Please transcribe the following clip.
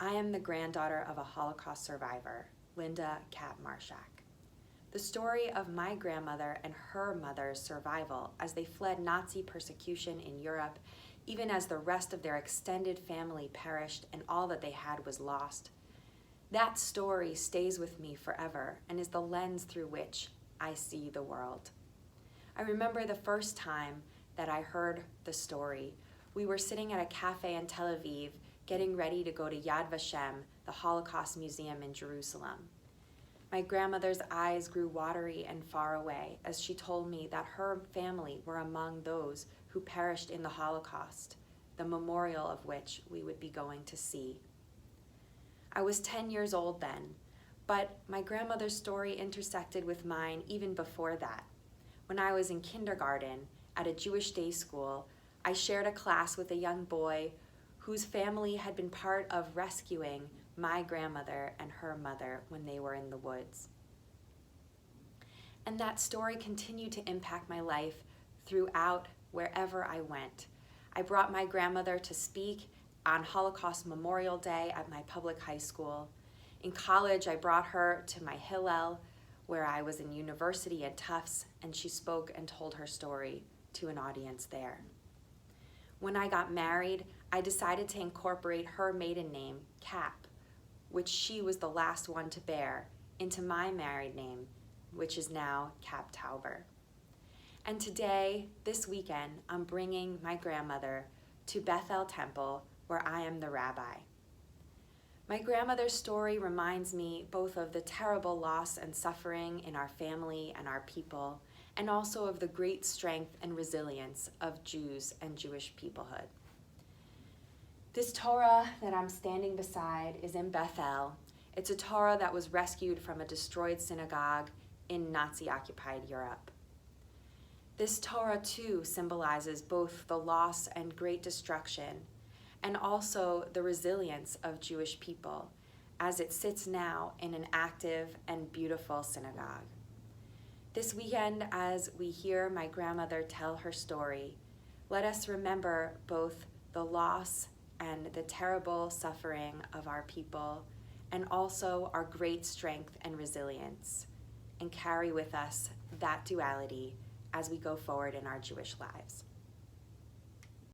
I am the granddaughter of a Holocaust survivor, Linda Kat Marshak. The story of my grandmother and her mother's survival as they fled Nazi persecution in Europe, even as the rest of their extended family perished and all that they had was lost. That story stays with me forever and is the lens through which I see the world. I remember the first time that I heard the story. We were sitting at a cafe in Tel Aviv, getting ready to go to Yad Vashem, the Holocaust Museum in Jerusalem. My grandmother's eyes grew watery and far away as she told me that her family were among those who perished in the Holocaust, the memorial of which we would be going to see. I was 10 years old then, but my grandmother's story intersected with mine even before that. When I was in kindergarten at a Jewish day school, I shared a class with a young boy whose family had been part of rescuing my grandmother and her mother when they were in the woods. And that story continued to impact my life throughout wherever I went. I brought my grandmother to speak on Holocaust Memorial Day at my public high school. In college, I brought her to my Hillel, where I was in university at Tufts, and she spoke and told her story to an audience there. When I got married, I decided to incorporate her maiden name, Cap, which she was the last one to bear, into my married name, which is now Cap Tauber. And today, this weekend, I'm bringing my grandmother to Bethel Temple, where I am the rabbi. My grandmother's story reminds me both of the terrible loss and suffering in our family and our people, and also of the great strength and resilience of Jews and Jewish peoplehood. This Torah that I'm standing beside is in Bethel. It's a Torah that was rescued from a destroyed synagogue in Nazi-occupied Europe. This Torah too symbolizes both the loss and great destruction, and also the resilience of Jewish people as it sits now in an active and beautiful synagogue. This weekend, as we hear my grandmother tell her story, let us remember both the loss and the terrible suffering of our people, and also our great strength and resilience, and carry with us that duality as we go forward in our Jewish lives.